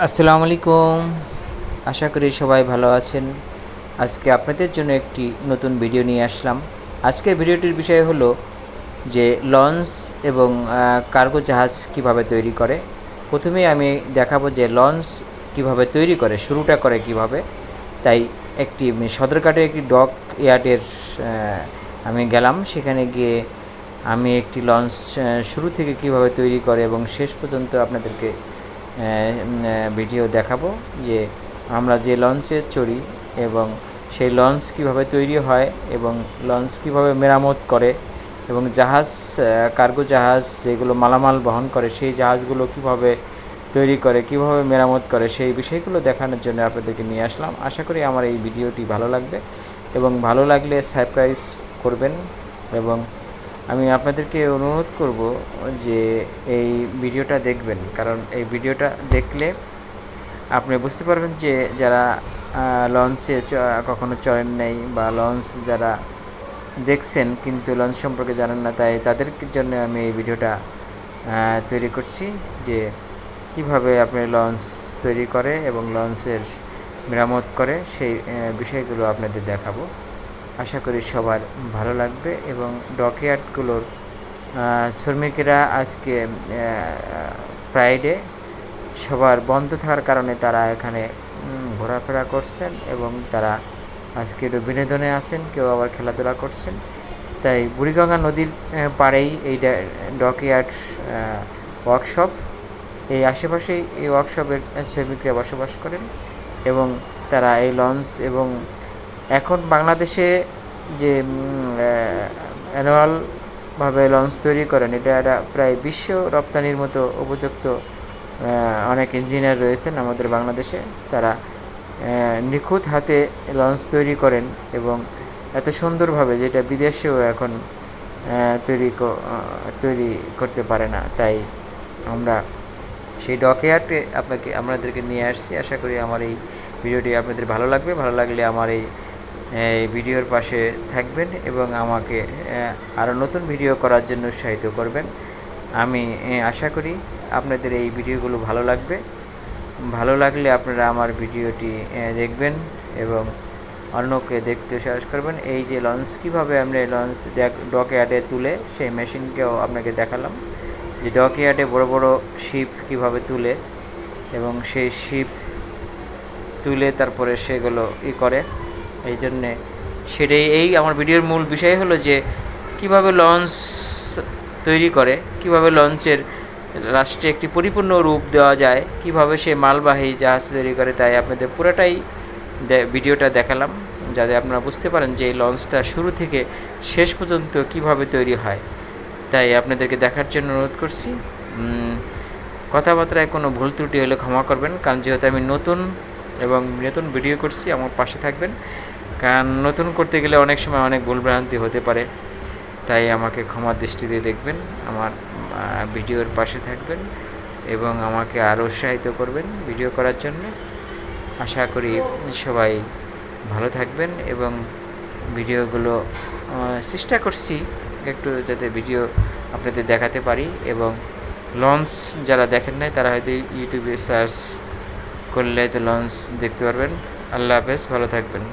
আসসালামু আলাইকুম। আশা করি সবাই ভালো আছেন। আজকে আপনাদের জন্য একটি নতুন ভিডিও নিয়ে আসলাম। আজকের ভিডিওটির বিষয় হলো যে লঞ্চ এবং কার্গো জাহাজ কিভাবে তৈরি করে। প্রথমেই আমি দেখাবো যে লঞ্চ কিভাবে তৈরি করে, শুরুটা করে কিভাবে। তাই সদরঘাটের একটি ডক ইয়ার্ডের আমি গেলাম। সেখানে গিয়ে আমি একটি লঞ্চ শুরু থেকে কিভাবে তৈরি করে এবং শেষ পর্যন্ত আপনাদেরকে ভিডিও দেখাবো যে আমরা যে লঞ্চে চড়ি এবং সেই লঞ্চ কিভাবে তৈরি হয় এবং লঞ্চ কিভাবে মেরামত করে এবং জাহাজ, কার্গো জাহাজ যেগুলো মালামাল বহন করে সেই জাহাজগুলো কিভাবে তৈরি করে, কিভাবে মেরামত করে, সেই বিষয়গুলো দেখানোর জন্য আপনাদেরকে নিয়ে আসলাম। আশা করি আমার এই ভিডিওটি ভালো লাগবে এবং ভালো লাগলে সাবস্ক্রাইব করবেন। এবং আমি আপনাদেরকে অনুরোধ করব যে এই ভিডিওটা দেখবেন, কারণ এই ভিডিওটা দেখলে আপনি বুঝতে পারবেন যে যারা লঞ্চে কখনো চড়েন নাই বা লঞ্চ যারা দেখছেন কিন্তু লঞ্চ সম্পর্কে জানেন না, তাই তাদের জন্য আমি এই ভিডিওটা তৈরি করছি যে কিভাবে আপনি লঞ্চ তৈরি করে এবং লঞ্চের মেরামত করে সেই বিষয়গুলো আপনাদের দেখাবো। আশা করি সবার ভালো লাগবে। এবং ডকইয়ার্ডগুলোর শ্রমিকেরা আজকে ফ্রাইডে সবার বন্ধ থাকার কারণে তারা এখানে ঘোরাফেরা করছেন এবং তারা আজকে একটু বিনোদনে আছেন, কেউ আবার খেলাধুলা করছেন। তাই বুড়িগঙ্গা নদীর পাড়েই এই ডকইয়ার্ড ওয়ার্কশপ, এই আশেপাশেই এই ওয়ার্কশপের শ্রমিকরা বসবাস করেন এবং তারা এই লঞ্চ এবং এখন বাংলাদেশে যে অ্যানুয়ালভাবে লঞ্চ তৈরি করেন, এটা প্রায় বিশ্ব রপ্তানির মতো উপযুক্ত অনেক ইঞ্জিনিয়ার রয়েছেন আমাদের বাংলাদেশে। তারা নিখুঁত হাতে লঞ্চ তৈরি করেন এবং এত সুন্দরভাবে যেটা বিদেশেও এখন তৈরি করতে পারে না। তাই আমরা সেই ডকইয়ার্ডে আপনাদেরকে নিয়ে আসছি। আশা করি আমার এই ভিডিওটি আপনাদের ভালো লাগবে। ভালো লাগলে আমার এই ভিডিওর পাশে থাকবেন এবং আমাকে আরও নতুন ভিডিও করার জন্য উৎসাহিত করবেন। আমি আশা করি আপনাদের এই ভিডিওগুলো ভালো লাগবে। ভালো লাগলে আপনারা আমার ভিডিওটি দেখবেন এবং অন্যকে দেখতে সাহস করবেন। এই যে লঞ্চ কীভাবে আমরা লঞ্চ ডকইয়ার্ডে তুলে সেই মেশিনকেও আপনাকে দেখালাম যে ডকইয়ার্ডে বড় বড় শিপ কিভাবে তুলে এবং সেই শিপ তুলে তারপরে সেগুলো করে। এই জন্যে এই আমার ভিডিওর মূল বিষয় হলো যে কিভাবে লঞ্চ তৈরি করে, কিভাবে লঞ্চের লাস্টে একটি পরিপূর্ণ রূপ দেওয়া যায়, কিভাবে সে মালবাহী জাহাজ তৈরি করে। তাই আপনাদের পুরোটাই ভিডিওটা দেখালাম যাতে আপনারা বুঝতে পারেন যে এই লঞ্চটা শুরু থেকে শেষ পর্যন্ত কিভাবে তৈরি হয়। তাই আপনাদেরকে দেখার জন্য অনুরোধ করছি। কথাবার্তায় কোনো ভুল ত্রুটি হলে ক্ষমা করবেন, কারণ যেহেতু আমি নতুন ভিডিও করছি, আমার পাশে থাকবেন। কারণ নতুন করতে গেলে অনেক সময় অনেক ভুলভ্রান্তি হতে পারে, তাই আমাকে ক্ষমার দৃষ্টিতে দেখবেন, আমার ভিডিওর পাশে থাকবেন এবং আমাকে আরও উৎসাহিত করবেন ভিডিও করার জন্য। আশা করি সবাই ভালো থাকবেন এবং ভিডিওগুলো চেষ্টা করছি একটু যাতে ভিডিও আপনাদের দেখাতে পারি। এবং লঞ্চ যারা দেখেন নাই তারা হয়তো ইউটিউবে সার্চ করলে তো লঞ্চ দেখতে পারবেন। আল্লাহ হাফেজ, ভালো থাকবেন।